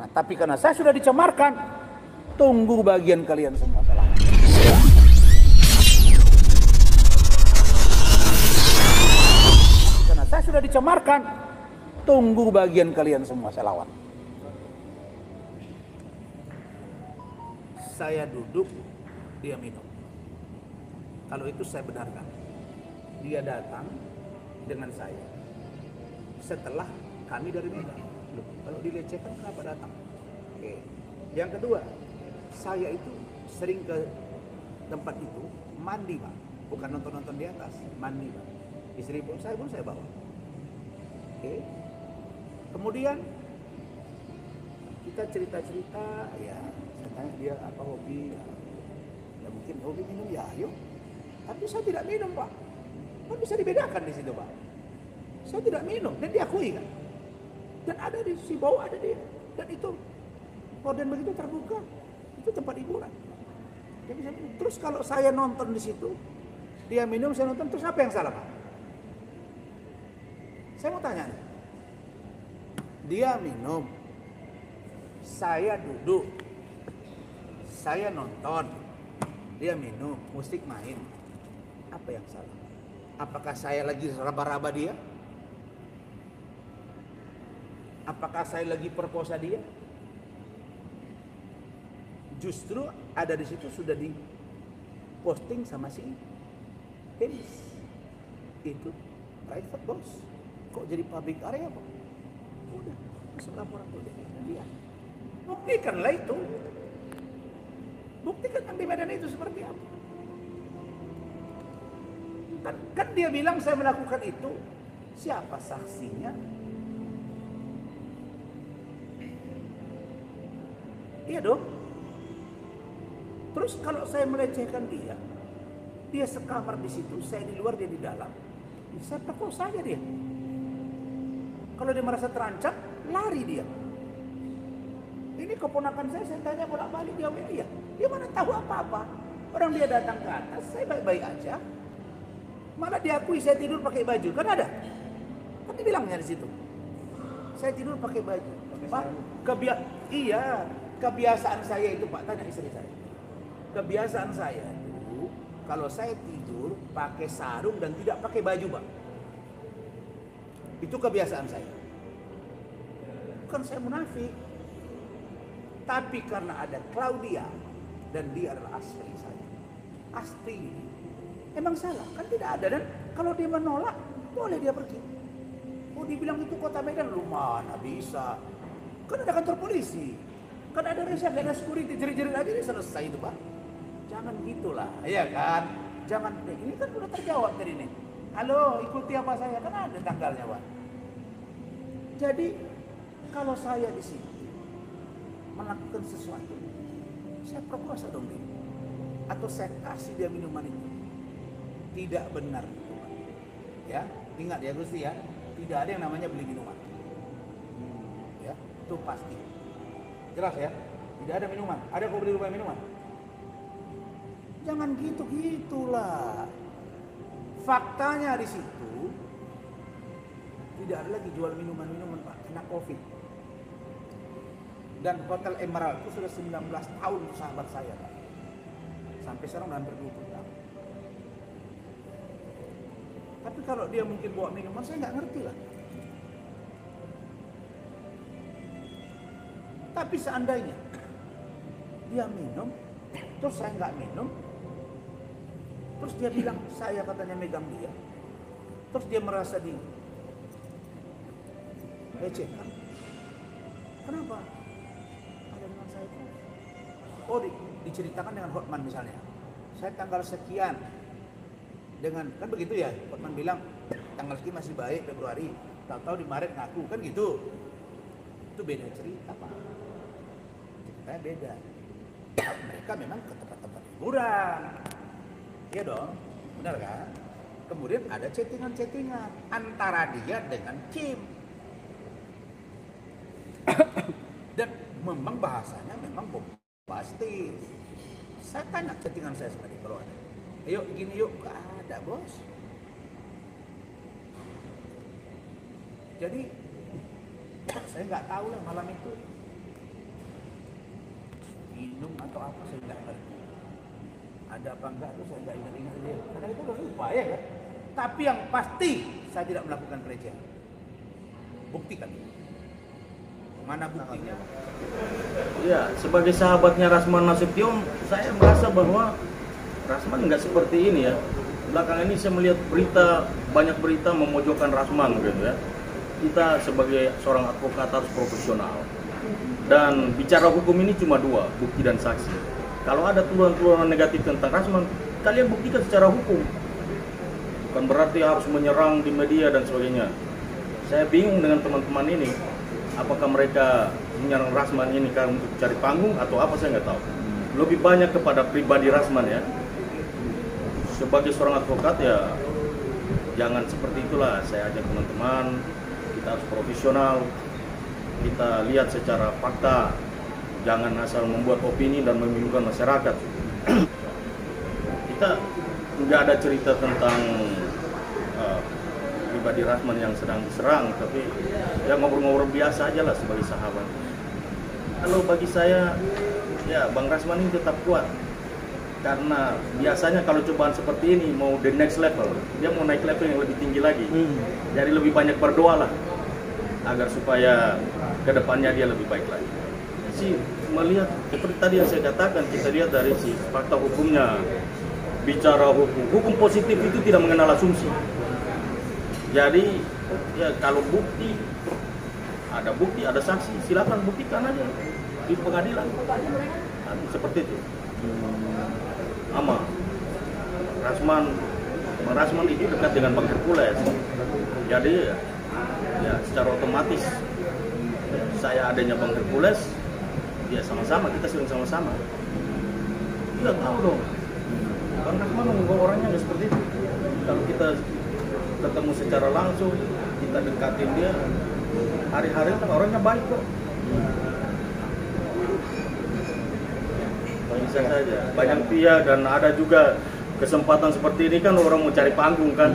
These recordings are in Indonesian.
Nah, tapi karena saya sudah dicemarkan, tunggu bagian kalian semua salah. Karena saya sudah dicemarkan, tunggu bagian kalian semua saya lawan. Saya duduk, dia minum. Kalau itu saya benarkan. Dia datang dengan saya setelah kami dari Medan. Loh, kalau dilecehkan kenapa datang? Oke. Yang kedua, saya itu sering ke tempat itu mandi, Pak. Bukan nonton-nonton di atas, mandi, Pak. Istri pun saya bawa. Oke. Kemudian kita cerita-cerita, ya saya tanya dia apa hobi, ya mungkin hobi minum, ya ayo. Tapi saya tidak minum, Pak. Kan bisa dibedakan di situ, Pak. Saya tidak minum dan diakui kan. Dan ada di si bawah ada dia. Dan itu korden begitu terbuka. Itu tempat hiburan. Dia bisa minum. Terus kalau saya nonton di situ, dia minum, saya nonton, terus apa yang salah, Pak? Saya mau tanya nih. Dia minum, saya duduk, saya nonton, dia minum, musik main. Apa yang salah? Apakah saya lagi raba-raba dia? Apakah saya lagi perkosa dia? Justru ada di situ sudah di posting sama si Dennis. Itu private bos. Kok jadi public area, Pak? Udah, masuk laporan polisi dia. Buktikanlah itu. Buktikan yang di Medan itu seperti apa. Kan dia bilang saya melakukan itu. Siapa saksinya? Iya dong. Terus kalau saya melecehkan dia sekamar di situ, saya di luar, dia di dalam. Saya perkosa saja dia. Kalau dia merasa terancam, lari dia. Ini keponakan saya tanya bolak-balik, dia iya. Dia mana tahu apa-apa. Orang dia datang ke atas, saya baik-baik aja. Malah diakui saya tidur pakai baju, kan ada. Kan dibilangnya di situ. Saya tidur pakai baju. Pak, kebiasaan saya itu, Pak, tanya istri saya. Kebiasaan saya itu kalau saya tidur pakai sarung dan tidak pakai baju, Pak. Itu kebiasaan saya. Bukan saya munafik. Tapi karena ada Claudia dan dia adalah asli saya. Asli. Emang salah? Kan tidak ada. Dan kalau dia menolak, boleh dia pergi. Oh, dibilang itu kota Medan, lu mana bisa? Kan ada kantor polisi. Kan ada reserve, ada security, jerit-jerit aja dia selesai itu, Pak. Jangan gitulah, ya kan? Jangan, ini kan udah terjawab tadi nih. Halo, ikuti apa saya? Kan ada tanggalnya, Pak. Jadi, kalau saya di sini melakukan sesuatu, saya perkosa dong dia. Atau saya kasih dia minuman itu. Tidak benar, Pak. Ya, ingat ya Gusti ya, tidak ada yang namanya beli minuman. Ya, itu pasti. Jelas ya, tidak ada minuman. Ada kau beli rumah minuman? Jangan gitu-gitulah. Faktanya di situ tidak ada lagi jual minuman-minuman, Pak. Kena COVID. Dan Hotel Emerald itu sudah 19 tahun sahabat saya, Pak. Sampai sekarang udah hampir 20 tahun. Tapi kalau dia mungkin bawa minuman, saya nggak ngerti lah. Tapi seandainya dia minum, terus saya nggak minum, terus dia bilang saya katanya megang dia, terus dia merasa lecehkan. Kenapa? Ada dengan saya itu. Oh, diceritakan dengan Hotman misalnya. Saya tanggal sekian dengan, kan begitu ya, Hotman bilang tanggal sekian masih baik Februari, tahu-tahu di Maret ngaku, kan gitu. Itu beda cerita, Pak. Ceritanya beda. Mereka memang ke tempat-tempat hiburan. Iya dong, benar kan? Kemudian ada chattingan-chattingan antara dia dengan Kim. Dan memang bahasanya memang bombastis. Saya tanya chattingan saya sekali kalau ada. Ayo gini yuk, gak ada bos. Jadi saya nggak tahu lah malam itu apa saya nggak ngerti. Ada apa enggak itu saya nggak ingat dia. Karena itu udah lupa ya kan. Tapi yang pasti saya tidak melakukan pelecehan. Buktikan. Mana buktinya? Iya, sebagai sahabatnya Rasman Nasution, saya merasa bahwa Rasman nggak seperti ini ya. Belakangan ini saya melihat banyak berita memojokkan Rasman gitu ya. Kita sebagai seorang advokat harus profesional. Dan bicara hukum ini cuma dua, bukti dan saksi. Kalau ada tuduhan-tuduhan negatif tentang Rasman, kalian buktikan secara hukum. Bukan berarti harus menyerang di media dan sebagainya. Saya bingung dengan teman-teman ini. Apakah mereka menyerang Rasman ini karena untuk cari panggung atau apa, saya nggak tahu. Lebih banyak kepada pribadi Rasman ya. Sebagai seorang advokat ya jangan seperti itulah. Saya ajak teman-teman, kita harus profesional, kita lihat secara fakta, jangan asal membuat opini dan membingungkan masyarakat. Kita nggak ada cerita tentang pribadi Rasman yang sedang diserang, tapi ya ngobrol-ngobrol biasa aja lah sebagai sahabat. Kalau bagi saya, ya Bang Rasman ini tetap kuat. Karena biasanya kalau cobaan seperti ini mau the next level, dia mau naik level yang lebih tinggi lagi. Jadi lebih banyak berdoa lah agar supaya kedepannya dia lebih baik lagi. Si melihat seperti tadi yang saya katakan, kita lihat dari si fakta hukumnya. Bicara hukum positif itu tidak mengenal asumsi. Jadi ya kalau ada bukti, ada saksi, silakan buktikan aja di pengadilan. Seperti itu. Ama Rasman itu dekat dengan Bang Hercules. Jadi ya secara otomatis saya adanya Bang Hercules, ya sama-sama, kita sering sama-sama. Tidak tahu dong. Bang Rasman orangnya nggak seperti itu. Kalau kita ketemu secara langsung, kita dekatin dia, hari-hari kan orangnya baik kok. Bisa saja, banyak pihak dan ada juga kesempatan seperti ini kan orang mau cari panggung kan.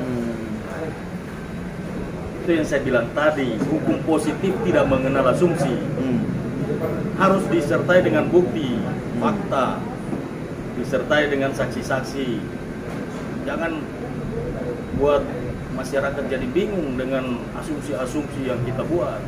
Itu yang saya bilang tadi, hukum positif tidak mengenal asumsi. Harus disertai dengan bukti, fakta, disertai dengan saksi-saksi. Jangan buat masyarakat jadi bingung dengan asumsi-asumsi yang kita buat.